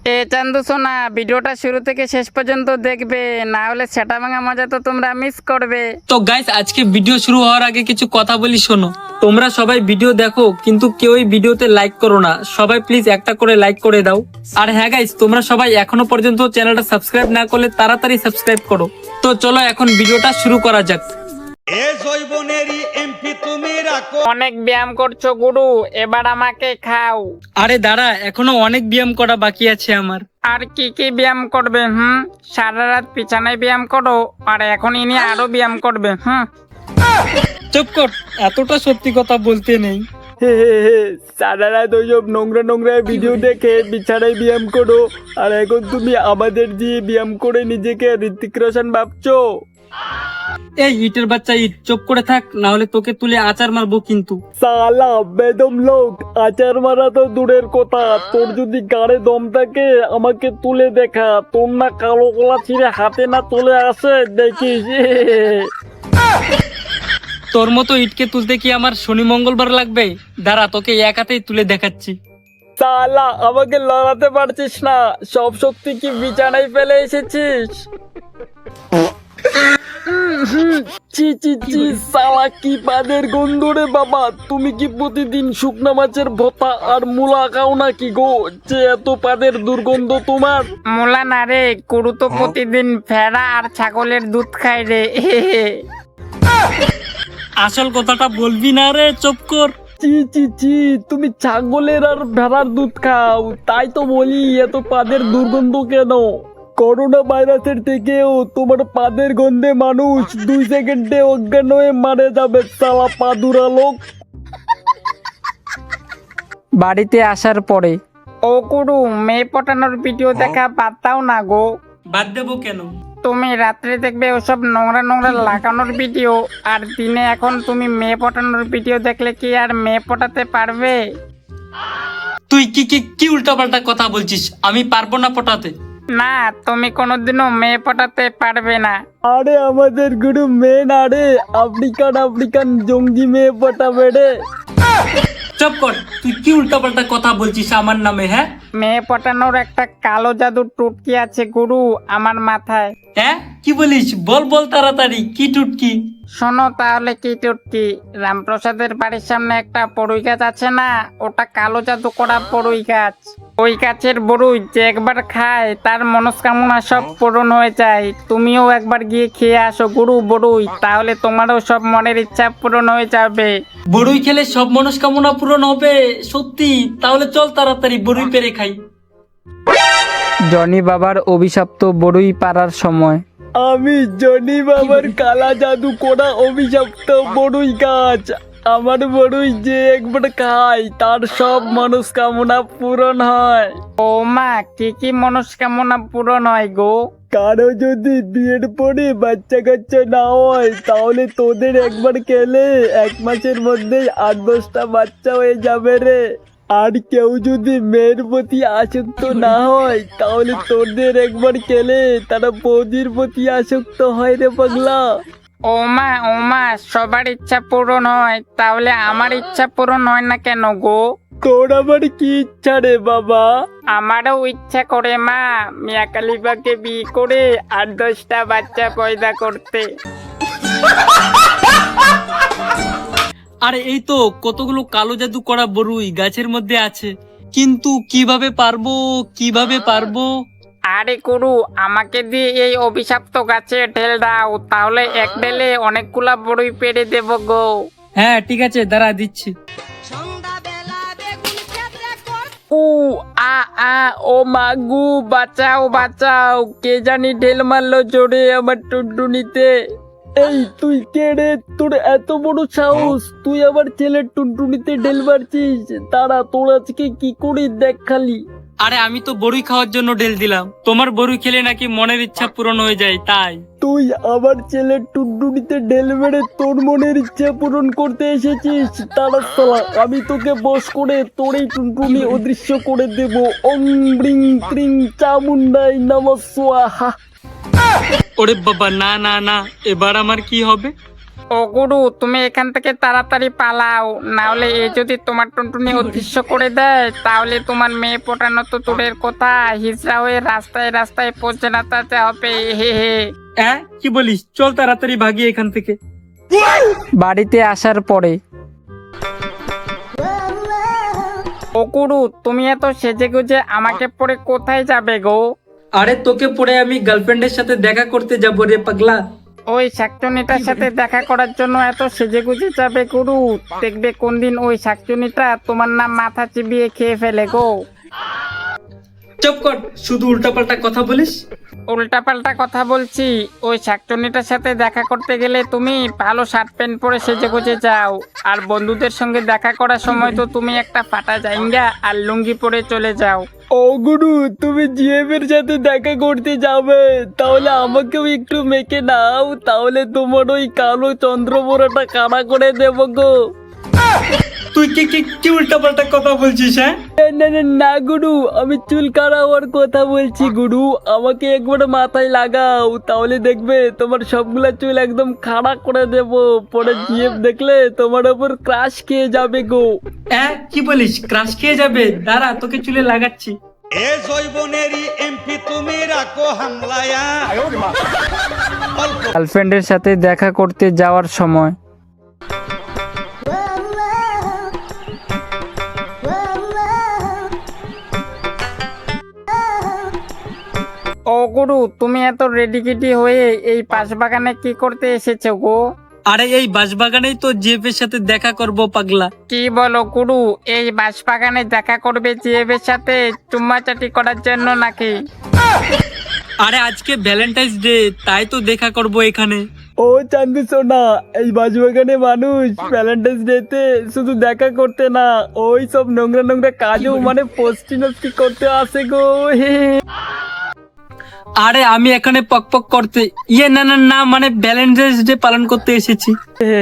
এ চান্দু সোনা, ভিডিওটা শুরু থেকে শেষ পর্যন্ত দেখবে, না হলে সেটা ভাঙা মজা তো তোমরা মিস করবে। তো গাইস, আজকে ভিডিও শুরু হওয়ার আগে কিছু কথা বলি, শোনো। তোমরা সবাই ভিডিও দেখো কিন্তু কেউই ভিডিওতে লাইক করো না। সবাই প্লিজ একটা করে লাইক করে দাও। আর হ্যাঁ গাইস, তোমরা সবাই এখনো পর্যন্ত চ্যানেলটা সাবস্ক্রাইব না করলে তাড়াতাড়ি সাবস্ক্রাইব করো। তো চলো এখন ভিডিওটা শুরু করা যাক। অনেক ব্যায়াম করছো গুরু, এবার আমাকে খাও। আরে দাঁড়া, এখনো অনেক ব্যায়াম করা বাকি আছে আমার। আর কি কি ব্যায়াম করবে? সারা রাত বিছানায় ব্যায়াম করো, আর এখন ইনি আরো ব্যায়াম করবে। চুপ কর, এতটা সত্যি কথা বলতে নেই। সারা রাত ওইসব নোংরা নোংরা ভিডিও দেখে বিছানায় ব্যায়াম করো, আর এখন তুমি আমাদের দিয়ে ব্যায়াম করে নিজেকে ঋত্বিক রোশন ভাবছো? এই ইটের বাচ্চা ইট, চুপ করে থাক, না হলে তোকে তুলে আচার মারবো কিন্তু। সালা বেদম লোক, আচার মারা তো দূরের কথা, তোর যদি গাড়ে দম থাকে আমাকে তুলে দেখা। তোর না কালো কলা ছিঁড়ে হাতে না চলে আসে দেখিস। তোর মতো ইটকে তুলতে কি আমার শনি মঙ্গলবার লাগবে? দাঁড়া, তোকে এক হাতেই তুলে দেখাচ্ছি। সালা আমাকে লড়াতে পারছিস না, সব শক্তি কি বিছানায় ফেলে এসেছিস? চি চি চি, সালা কি পাদের গন্ধ রে বাবা। তুমি কি প্রতিদিন শুকনা মাছের ভর্তা আর মূলা খাও নাকি গো, যে এত পাদের দুর্গন্ধ তোমার? মোলা না রে, গুরু তো প্রতিদিন ভেড়া আর ছাগলের দুধ খায় রে। আসল কথাটা বলবি না রে, চুপ কর। চি চি চি, তুমি ছাগলের আর ভেড়ার দুধ খাও, তাই তো বলি এত পাদের দুর্গন্ধ কেন? করোনা ভাইরাসের থেকেও তোমার পাদের গন্ধে মানুষ 2 সেকেন্ডে অজ্ঞান হয়ে মারা যাবে, সালা পাদুরা লোক। বাড়িতে আসার পরে, ও গুরু, মেয়ে পটানোর ভিডিও দেখা বাদ দাও না গো। বাদ দেবো কেন? তুমি রাত্রে দেখবে ওসব নোংরা নোংরা লাগানোর ভিডিও, আর দিনে এখন তুমি মেয়ে পটানোর ভিডিও দেখলে কি আর মেয়ে পটাতে পারবে? তুই কি কি কি উল্টাপাল্টা কথা বলছিস? আমি পারবো না পটাতে। না, তুমি কোনোদিনও মেয়ে পটাতে পারবে না। আরে আমাদের গুরু মেয়ে না রে, আফ্রিকান জঙ্গি মেয়ে পটাবে রে। চুপ কর, তুই কি উল্টাপাল্টা কথা বলছিস আমার নামে? হ্যাঁ, মেয়ে পটানোর একটা কালো জাদুর টুটকি আছে গুরু আমার মাথায়। হ্যাঁ কি বলিস? বল বল তাড়াতাড়ি, কি টুটকি? শোনো তাহলে কি টুটকি। রামপ্রসাদের বাড়ির সামনে একটা বড়ুই গাছ আছে না, ওটা কালো জাদু করা বড়ুই গাছ। ওই গাছের বড়ুই যে একবার খায় তার মনস্কামনা সব পূরণ হয়ে যায়। তুমিও একবার গিয়ে খেয়ে আসো গুরু বড়ুই, তাহলে তোমারও সব মনের ইচ্ছা পূরণ হয়ে যাবে। বড়ুই খেলে সব মনস্কামনা পূরণ হবে? সত্যি? তাহলে চল তাড়াতাড়ি বড়ুই পেরে খাই। জনি বাবার অভিশপ্ত বড়ুই পাড়ার সময়। আমি জনি বাবার কালা জাদু করা অভিশপ্ত বড়ুই গাছ। আমার বড়ুই যে একবার খায় তার সব মনস্কামনা পূরণ হয়। ও মা, কি কি মনস্কামনা পূরণ হয় গো? কারো যদি বিয়ের পরে বাচ্চা কাচ্চা না হয় তাহলে তোদের একবার খেলে 1 মাসের মধ্যেই 8-10টা বাচ্চা হয়ে যাবে রে। আর কেউ যদি মেয়ের প্রতি আসক্ত না হয় তাহলে তোদের একবার খেলে তারা বৌদির প্রতি আসক্ত হয় রে পাগলা। ও মা, সবার ইচ্ছা পূরণ হয়, তাহলে আমার ইচ্ছা পূরণ হয় না কেন গো? তোর আবার কি ইচ্ছা রে বাবা? আমারও ইচ্ছা করে মা, মিয়া খলিফাকে বিয়ে করে 8-10টা বাচ্চা পয়দা করতে। আরে এই তো কতগুলো কালো জাদু করা বড়ুই গাছের মধ্যে আছে, কিন্তু কিভাবে পারবো? আরে গুরু, আমাকে দিয়ে এই অভিশপ্ত গাছে ঢেল দাও, তাহলে এক ঢেলে অনেকগুলা বড়ুই পেরে দেবো গো। হ্যাঁ ঠিক আছে, দাঁড়া দিচ্ছি। উ আ ও মাগু, বাঁচাও, কে জানি ঢেল মারলো জোরে আমার টুনটুনিতে। এই তুই কে রে? তোর এত বড় সাহস, তুই আবার ছেলের টুনটুনিতে ঢেল মারছিস? তারা তোর আজকে কি করি দেখ খালি। আরে আমি তো বড়ুই খাওয়ার জন্য ঢেল দিলাম, তোমার বড়ুই খেলে নাকি মনের ইচ্ছা পূরণ হয়ে যায় তাই। তুই আবার ছেলের টুনটুনিতে ঢেল মেরে তোর মনের ইচ্ছা পূরণ করতে এসেছিস? তারা সালা, আমি তোকে বশ করে তোর এই টুনটুনি অদৃশ্য করে দেব। ওং ব্রিং ত্রিং চামুন্ডাই নমঃ স্বাহা। ওরে বাবা, না না না, এবার আমার কি হবে? ও গুরু, তুমি এখান থেকে তাড়াতাড়ি পালাও, না হলে এ যদি তোমার টুনটুনি অদৃশ্য করে দেয় তাহলে তোমার মেয়ে পটানো তো দূরের কথা, হিজড়া হয়ে রাস্তায় রাস্তায় পৌঁছে নাতাতে হবে। হে হে। হ্যাঁ কি বলিস, চল তাড়াতাড়ি ভাগি এখান থেকে। বাড়িতে আসার পরে, ও গুরু, তুমি এত সেজে গুজে আমাকে পরে কোথায় যাবে গো? আরে তোকে পরে আমি গার্লফ্রেন্ডের সাথে দেখা করতে যাবো রে পাগলা। ওই শাকচুনিটার সাথে দেখা করার জন্য এত সেজে গুজে যাবে গুরু? দেখবে কোন দিন ওই শাকচুনিটা তোমার নাম মাথা চিবিয়ে খেয়ে ফেলে গো। চুপ কর, শুধু উল্টাপাল্টা কথা বলিস। উল্টাপাল্টা কথা বলছি? ওই শাকচুনিটার সাথে দেখা করতে গেলে তুমি ভালো শার্ট প্যান্ট পরে সেজে গুজে যাও, আর বন্ধুদের সঙ্গে দেখা করার সময় তো তুমি একটা ফাটা জাইঙ্গা আর লুঙ্গি পরে চলে যাও। ও গুরু, তুমি জিএফের সাথে দেখা করতে যাবে, তাহলে আমাকেও একটু মেখে নাও, তাহলে তোমার ওই কালো চন্দ্রবোরাটা কানা করে দেবো গো। তুই কি কি কি উল্টাপাল্টা কথা বলছিস? হ্যাঁ না না না গুরু, আমি চুল কাটাবার কথা বলছি গুরু, আমাকে একবার মাথায় লাগাও, তাহলে দেখবে তোমার সবগুলা চুল একদম খাড়া করে দেব, পরে জিএফ দেখলে তোমার ওপর ক্রাশ খেয়ে যাবে গো। হ্যাঁ কি বলিস, ক্রাশ খেয়ে যাবে? দাঁড়া তোকে চুলে লাগাচ্ছি। এ জৈবনেরই এমপি তুমি রাখো হামলায়া। গার্লফ্রেন্ডের সাথে দেখা করতে যাওয়ার সময়, ও গুরু, তুমি এত রেডিকিটি হয়ে এই পাশ বাগানে কি করতে এসেছো গো? আরে এই বাঁশবাগানেই তো জিএফ এর সাথে দেখা করব পাগলা। কি বলো গুরু, এই বাঁশবাগানে দেখা করবে জিএফের সাথে চুম্মাচাটি করার জন্য নাকি? আরে আজকে ভ্যালেন্টাইন্স ডে, তাই তো দেখা করব এখানে। ও চান্দু সোনা, এই বাজবাগানে মানুষ ভ্যালেন্টাইন্স ডেতে শুধু দেখা করতে না, ওই সব নোংরা নোংরা কাজও মানে পোস্টি নস্টি করতে আসে গো। হে হে। আরে আমি এখানে পকপক করতে না না না, মানে ভ্যালেন্টাইন্স ডে পালন করতে এসেছি। হে,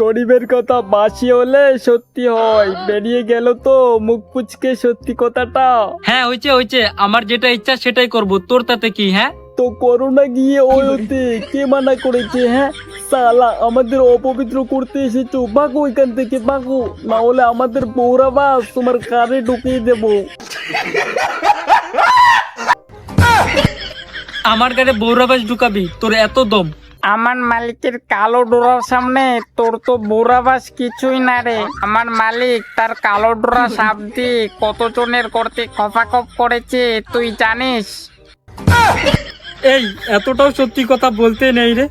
গরিবের কথা বাসি হলে সত্যি হয়, বেরিয়ে গেল তো মুখ পুচকে সত্যি কথাটা। হ্যাঁ হয়েছে হয়েছে, আমার যেটা ইচ্ছা সেটাই করব, তোর তাতে কি? হ্যাঁ তো করোনা গিয়ে ওই হতে কে মানা করেছে? হ্যাঁ সালা, আমাদের অপবিত্র করতে এসেছো, ভাগো এখান থেকে ভাগো, না হলে আমাদের বৌরা বাস তোমার কারে ঢুকিয়ে দেবো। আমার গাড়ি বৌরাবাস ঢুকাবি? তোর এত দম? আমার মালিকের কালো ডোরার সামনে তোর তো বোরাবাস কিছুই না রে। আমার মালিক তার কালো ডোরা সাপ দিয়ে কতজনের করতে খপাখপ করেছে তুই জানিস? এই এতটাও সত্যি কথা বলতে নেই রে।